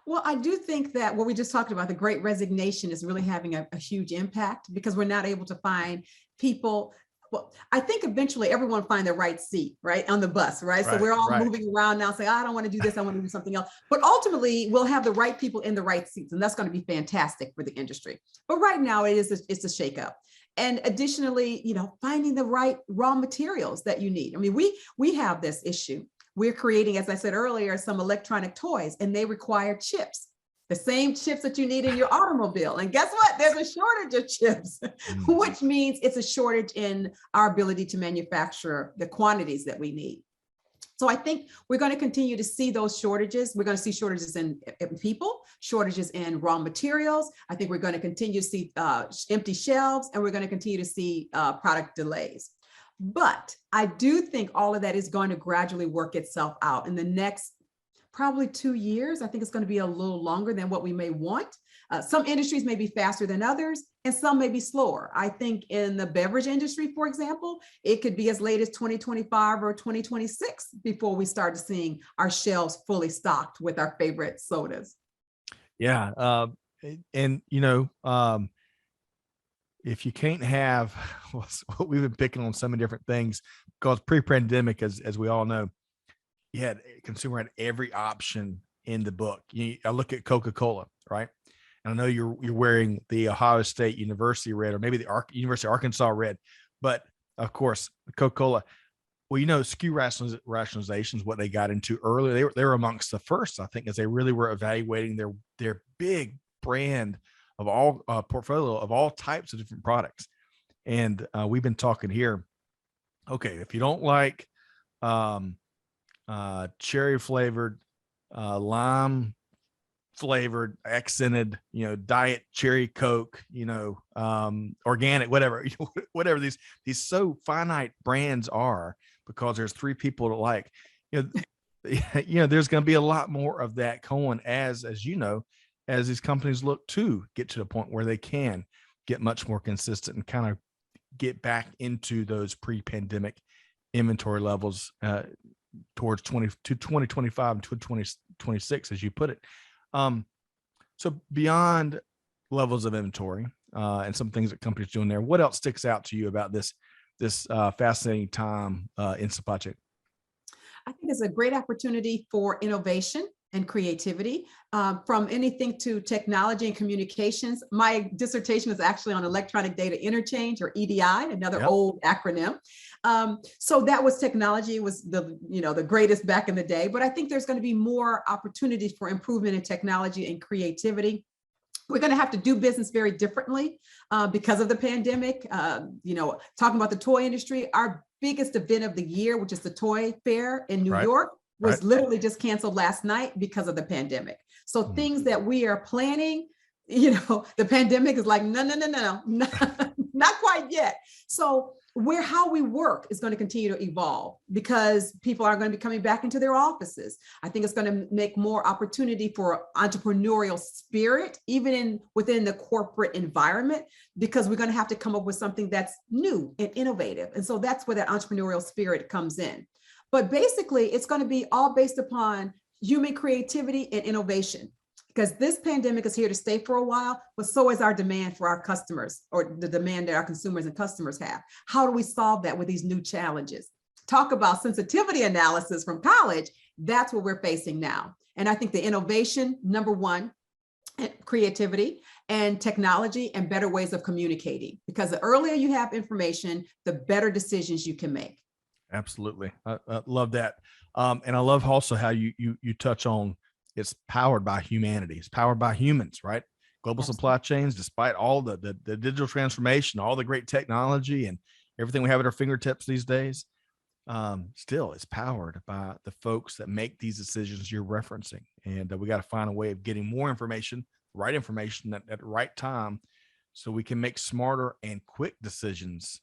Well, I do think that what we just talked about, the Great Resignation, is really having a huge impact because we're not able to find people. Well, I think eventually everyone find their right seat, right, on the bus, right? So we're all moving around now saying, I don't want to do this, I want to do something else. But ultimately, we'll have the right people in the right seats, and that's going to be fantastic for the industry. But right now, it's a shakeup. And additionally, finding the right raw materials that you need. I mean, we have this issue. We're creating, as I said earlier, some electronic toys, and they require chips. The same chips that you need in your automobile. And guess what? There's a shortage of chips, which means it's a shortage in our ability to manufacture the quantities that we need. So I think we're going to continue to see those shortages. We're going to see shortages in people, shortages in raw materials. I think we're going to continue to see empty shelves, and we're going to continue to see product delays. But I do think all of that is going to gradually work itself out in the next probably 2 years. I think it's going to be a little longer than what we may want. Some industries may be faster than others, and some may be slower. I think in the beverage industry, for example, it could be as late as 2025 or 2026 before we start seeing our shelves fully stocked with our favorite sodas. Yeah. And, if you can't have what we've been picking on so many different things, because pre-pandemic, as we all know, consumer had every option in the book. I look at Coca-Cola, right? And I know you're wearing the Ohio State University red, or maybe the University of Arkansas red, but of course, Coca-Cola. Well, SKU rationalization is what they got into earlier. They were amongst the first, I think, as they really were evaluating their big brand of all portfolio of all types of different products. And we've been talking here. Okay, if you don't like cherry flavored, lime flavored, accented, diet cherry Coke, organic, whatever, whatever these so finite brands are, because there's three people to like, there's going to be a lot more of that going as these companies look to get to the point where they can get much more consistent and kind of get back into those pre-pandemic inventory levels towards 2025 and 2026, as you put it. So beyond levels of inventory and some things that companies doing there, what else sticks out to you about this fascinating time in supply chain? I think it's a great opportunity for innovation and creativity, from anything to technology and communications. My dissertation is actually on electronic data interchange, or EDI, another old acronym. So that was technology. It was the greatest back in the day, but I think there's going to be more opportunities for improvement in technology and creativity. We're going to have to do business very differently because of the pandemic. Talking about the toy industry, our biggest event of the year, which is the toy fair in New York, was literally just canceled last night because of the pandemic. So things that we are planning, the pandemic is like, no, not quite yet. So how we work is going to continue to evolve because people are going to be coming back into their offices. I think it's going to make more opportunity for entrepreneurial spirit, even within the corporate environment, because we're going to have to come up with something that's new and innovative. And so that's where that entrepreneurial spirit comes in. But basically, it's going to be all based upon human creativity and innovation, because this pandemic is here to stay for a while, but so is our demand for our customers, or the demand that our consumers and customers have. How do we solve that with these new challenges? Talk about sensitivity analysis from college. That's what we're facing now. And I think the innovation, number one, creativity and technology and better ways of communicating, because the earlier you have information, the better decisions you can make. Absolutely. I love that. And I love also how you touch on it's powered by humanity. It's powered by humans, right? Global Absolutely. supply chains, despite all the digital transformation, all the great technology and everything we have at our fingertips these days, still it's powered by the folks that make these decisions you're referencing. And we got to find a way of getting more information, right information at the right time, so we can make smarter and quick decisions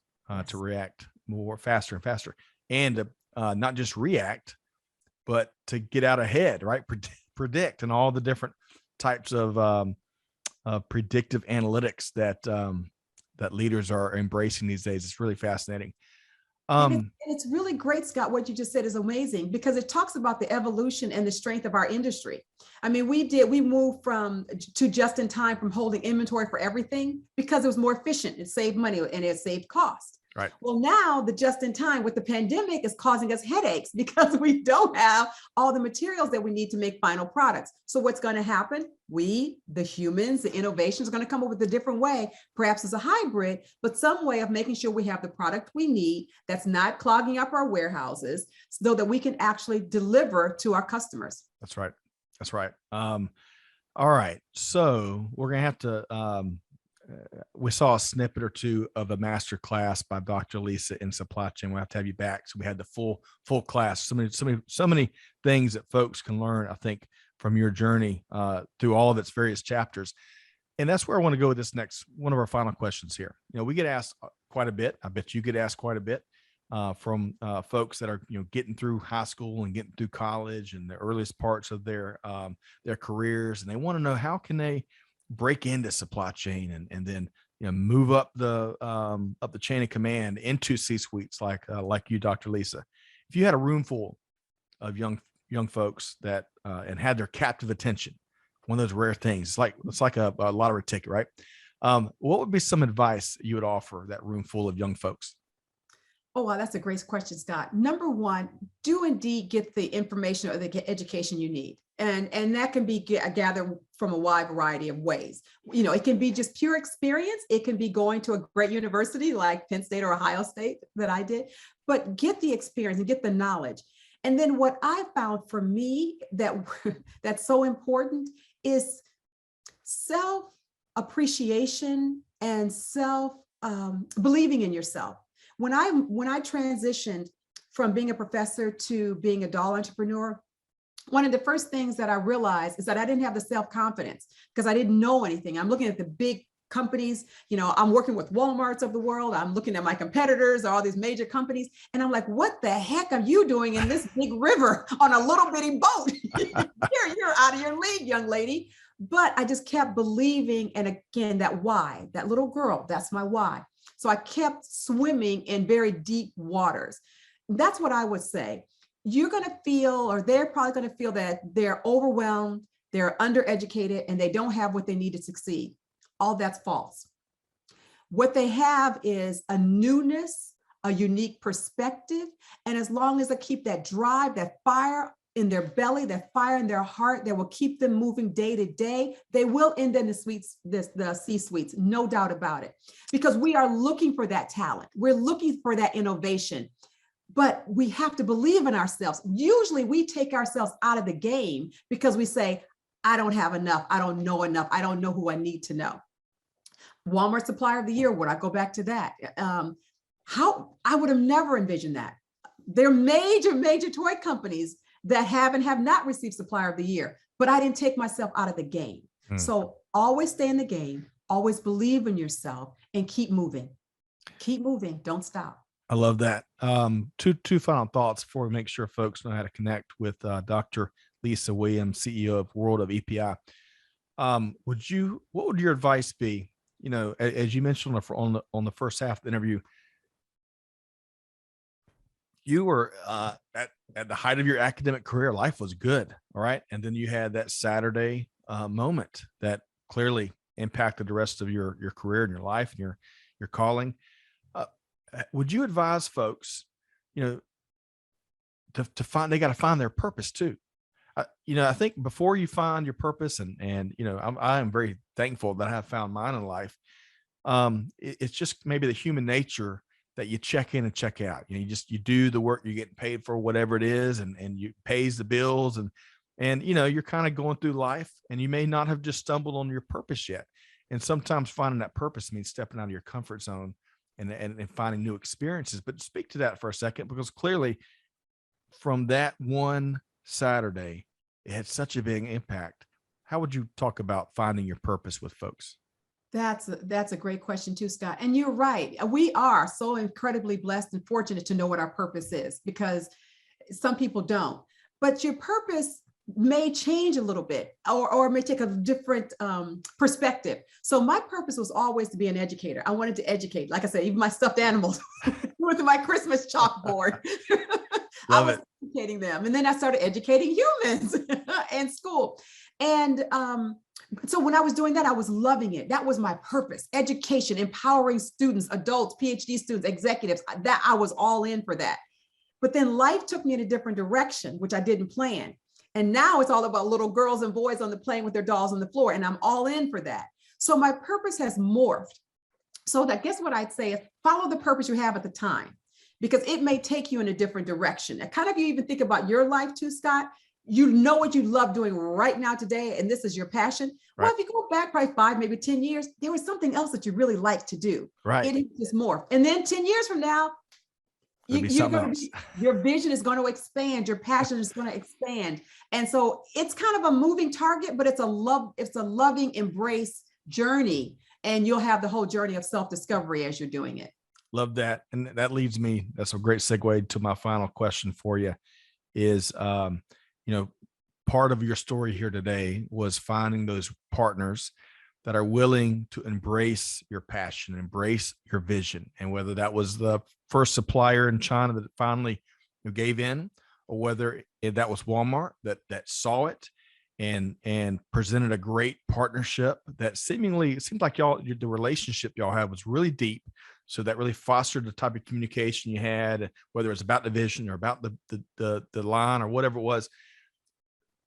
to react more faster and faster, and to not just react, but to get out ahead, right? Predict and all the different types of predictive analytics that that leaders are embracing these days. It's really fascinating. And it's really great, Scott. What you just said is amazing, because it talks about the evolution and the strength of our industry. I mean, we moved to just in time from holding inventory for everything because it was more efficient. It saved money and it saved cost. Right. Well, now the just in time with the pandemic is causing us headaches because we don't have all the materials that we need to make final products. So what's going to happen? We, the humans, the innovations are going to come up with a different way, perhaps as a hybrid, but some way of making sure we have the product we need that's not clogging up our warehouses, so that we can actually deliver to our customers. That's right. That's right. All right. So we're going to have to, we saw a snippet or two of a master class by Dr. Lisa in supply chain. We'll have to have you back. So we had the full class. So many things that folks can learn, I think, from your journey through all of its various chapters. And that's where I want to go with this next, one of our final questions here. You know, we get asked quite a bit. I bet you get asked quite a bit from folks that are, getting through high school and getting through college and the earliest parts of their careers. And they want to know, how can they break into supply chain and then move up the chain of command into C-suites like you, Dr. Lisa. If you had a room full of young folks that and had their captive attention, one of those rare things, it's like a lottery ticket, right? What would be some advice you would offer that room full of young folks? Oh, wow, that's a great question, Scott. Number one, do indeed get the information or the education you need. And that can be gathered from a wide variety of ways. It can be just pure experience. It can be going to a great university like Penn State or Ohio State that I did, but get the experience and get the knowledge. And then what I found for me that's so important is self-appreciation and believing in yourself. When I transitioned from being a professor to being a doll entrepreneur, one of the first things that I realized is that I didn't have the self-confidence because I didn't know anything. I'm looking at the big companies, I'm working with Walmarts of the world. I'm looking at my competitors, all these major companies. And I'm like, what the heck are you doing in this big river on a little bitty boat? You're out of your league, young lady. But I just kept believing. And again, that why, that little girl, that's my why. So I kept swimming in very deep waters. That's what I would say. You're going to feel, or they're probably going to feel, that they're overwhelmed, they're undereducated, and they don't have what they need to succeed. All that's false. What they have is a newness, a unique perspective. And as long as they keep that drive, that fire in their belly, that fire in their heart, that will keep them moving day to day, they will end in the C-suites, no doubt about it. Because we are looking for that talent. We're looking for that innovation. But we have to believe in ourselves. Usually we take ourselves out of the game because we say, I don't have enough. I don't know enough. I don't know who I need to know. Walmart Supplier of the Year, would I go back to that? How I would have never envisioned that. There are major toy companies that have and have not received Supplier of the Year, but I didn't take myself out of the game. So always stay in the game, always believe in yourself, and keep moving. Keep moving, don't stop. I love that. Two final thoughts before we make sure folks know how to connect with Dr. Lisa Williams, CEO of World of EPI. What would your advice be? As you mentioned on the first half of the interview, you were at the height of your academic career. Life was good, all right, and then you had that Saturday moment that clearly impacted the rest of your career and your life and your calling. Would you advise folks, to to find, they got to find their purpose too. I think before you find your purpose, and I am very thankful that I have found mine in life. It's just maybe the human nature that you check in and check out. You do the work, you're getting paid for whatever it is, and you pays the bills, and you're kind of going through life, and you may not have just stumbled on your purpose yet. And sometimes finding that purpose means stepping out of your comfort zone and finding new experiences. But speak to that for a second, because clearly from that one Saturday, it had such a big impact. How would you talk about finding your purpose with folks? That's a great question too, Scott. And you're right. We are so incredibly blessed and fortunate to know what our purpose is, because some people don't. But your purpose may change a little bit, or may take a different perspective. So my purpose was always to be an educator. I wanted to educate, like I said, even my stuffed animals with my Christmas chalkboard. I was educating them. And then I started educating humans in school. And so when I was doing that, I was loving it. That was my purpose: education, empowering students, adults, PhD students, executives. That I was all in for that. But then life took me in a different direction, which I didn't plan. And now it's all about little girls and boys on the plane with their dolls on the floor. And I'm all in for that. So my purpose has morphed. So I guess what I'd say is follow the purpose you have at the time, because it may take you in a different direction. And kind of, you even think about your life too, Scott. You know what you love doing right now today, and this is your passion. Right. Well, if you go back probably 5, maybe 10 years, there was something else that you really like to do. Right. It is more. And then 10 years from now, your vision is going to expand. Your passion is going to expand. And so it's kind of a moving target, but it's a loving embrace journey. And you'll have the whole journey of self-discovery as you're doing it. Love that. And that leads me, that's a great segue to my final question for you is, part of your story here today was finding those partners that are willing to embrace your passion, embrace your vision. And whether that was the first supplier in China that finally gave in, or whether that was Walmart that saw it and presented a great partnership that seemingly, it seemed like the relationship y'all had was really deep. So that really fostered the type of communication you had, whether it's about the vision or about the line or whatever it was.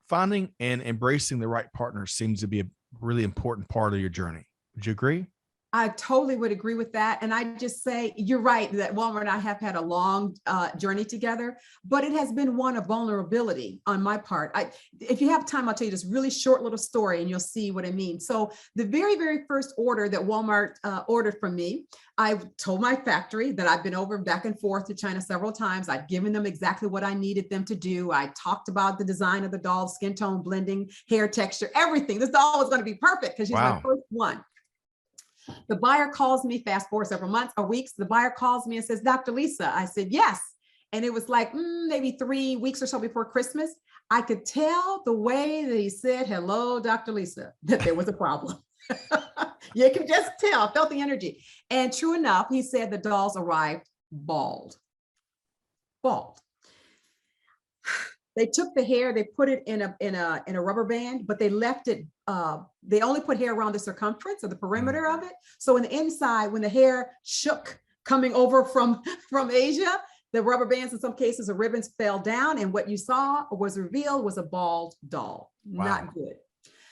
Finding and embracing the right partner seems to be a really important part of your journey. Would you agree? I totally would agree with that. And I just say, you're right that Walmart and I have had a long journey together, but it has been one of vulnerability on my part. If you have time, I'll tell you this really short little story and you'll see what I mean. So the very, very first order that Walmart ordered from me, I told my factory that I've been over back and forth to China several times. I'd given them exactly what I needed them to do. I talked about the design of the doll, skin tone, blending, hair texture, everything. This doll was going to be perfect because she's my first one. The buyer calls me, fast forward several months or weeks, the buyer calls me and says, Dr. Lisa. I said, yes. And it was like maybe 3 weeks or so before Christmas. I could tell the way that he said, hello, Dr. Lisa, that there was a problem. You can just tell, I felt the energy. And true enough, he said the dolls arrived bald. They took the hair, they put it in a rubber band, but they left it, they only put hair around the circumference or the perimeter of it. So in the inside, when the hair shook coming over from Asia, the rubber bands, in some cases, the ribbons fell down, and what you saw was revealed was a bald doll. Wow. Not good.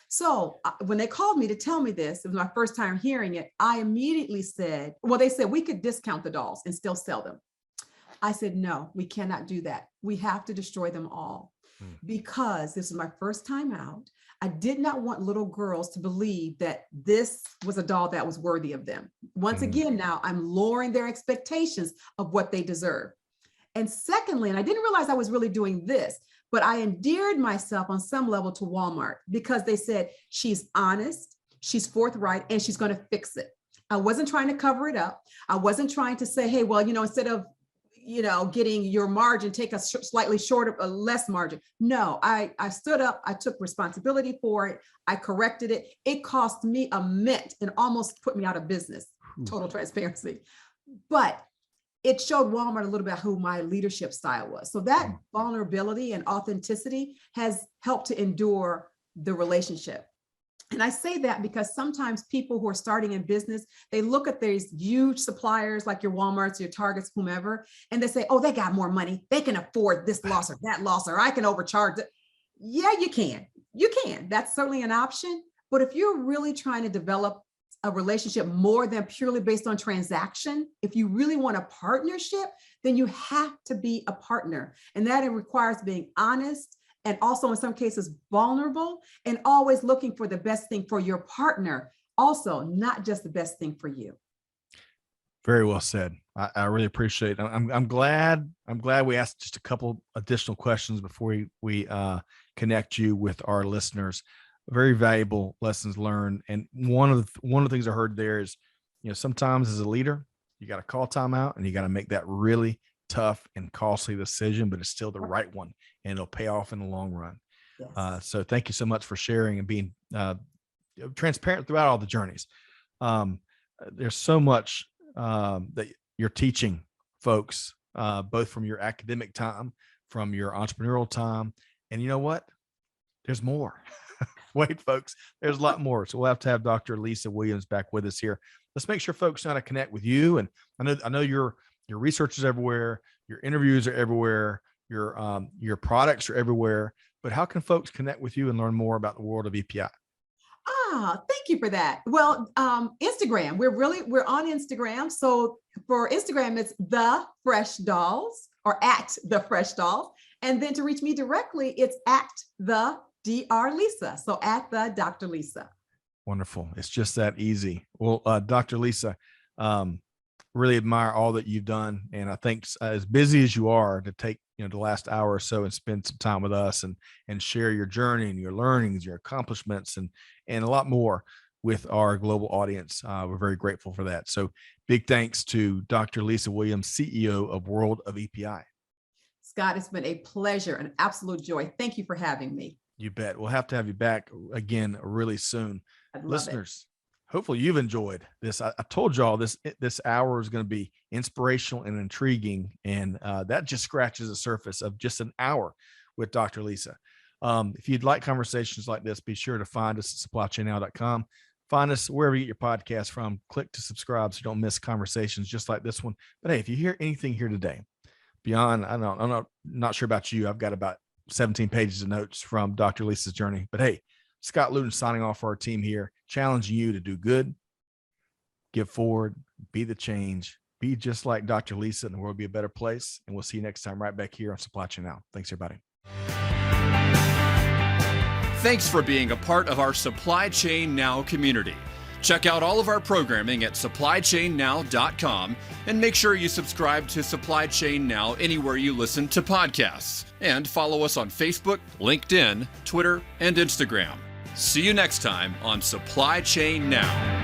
So when they called me to tell me this, it was my first time hearing it, I immediately said, well, they said we could discount the dolls and still sell them. I said, no, we cannot do that. We have to destroy them all because this is my first time out. I did not want little girls to believe that this was a doll that was worthy of them. Once again, now I'm lowering their expectations of what they deserve. And secondly, and I didn't realize I was really doing this, but I endeared myself on some level to Walmart because they said, she's honest, she's forthright, and she's going to fix it. I wasn't trying to cover it up. I wasn't trying to say, hey, well, instead of getting your margin, take a slightly shorter, less margin. No, I stood up, I took responsibility for it. I corrected it. It cost me a mint and almost put me out of business, total transparency. But it showed Walmart a little bit who my leadership style was. So that vulnerability and authenticity has helped to endure the relationship. And I say that because sometimes people who are starting in business, they look at these huge suppliers like your Walmarts, your Targets, whomever, and they say, oh, they got more money. They can afford this loss or that loss, or I can overcharge it. Yeah, you can. You can. That's certainly an option. But if you're really trying to develop a relationship more than purely based on transaction, if you really want a partnership, then you have to be a partner. And that it requires being honest, and also in some cases vulnerable, and always looking for the best thing for your partner, also not just the best thing for you. Very well said. I really appreciate it. I'm glad we asked just a couple additional questions before we connect you with our listeners. Very valuable lessons learned. And one of the things I heard there is, sometimes as a leader, you got to call timeout and you got to make that really tough and costly decision, but it's still the right one, and it'll pay off in the long run. Yes. So thank you so much for sharing and being transparent throughout all the journeys. There's so much that you're teaching folks, both from your academic time, from your entrepreneurial time. And you know what? There's more. Wait, folks, there's a lot more. So we'll have to have Dr. Lisa Williams back with us here. Let's make sure folks know how to connect with you. And I know your research is everywhere, your interviews are everywhere, your products are everywhere. But how can folks connect with you and learn more about the world of EPI? Thank you for that. Well, Instagram, we're on Instagram. So for Instagram, it's The Fresh Dolls, or at The Fresh Dolls. And then to reach me directly, it's at the Dr. Lisa. So at the Dr. Lisa. Wonderful. It's just that easy. Well, Dr. Lisa, really admire all that you've done. And I think as busy as you are, to take, the last hour or so and spend some time with us and share your journey and your learnings, your accomplishments, and a lot more with our global audience. We're very grateful for that. So big thanks to Dr. Lisa Williams, CEO of World of EPI. Scott, it's been a pleasure, an absolute joy. Thank you for having me. You bet. We'll have to have you back again really soon. Listeners, hopefully you've enjoyed this. I told y'all this hour is going to be inspirational and intriguing. And that just scratches the surface of just an hour with Dr. Lisa. If you'd like conversations like this, be sure to find us at supplychainnow.com. Find us wherever you get your podcast from. Click to subscribe so you don't miss conversations just like this one. But hey, if you hear anything here today, beyond, I'm not sure about you. I've got about 17 pages of notes from Dr. Lisa's journey. But hey, Scott Luton signing off for our team here, challenging you to do good, give forward, be the change, be just like Dr. Lisa, and the world will be a better place. And we'll see you next time right back here on Supply Chain Now. Thanks, everybody. Thanks for being a part of our Supply Chain Now community. Check out all of our programming at supplychainnow.com and make sure you subscribe to Supply Chain Now anywhere you listen to podcasts. And follow us on Facebook, LinkedIn, Twitter, and Instagram. See you next time on Supply Chain Now.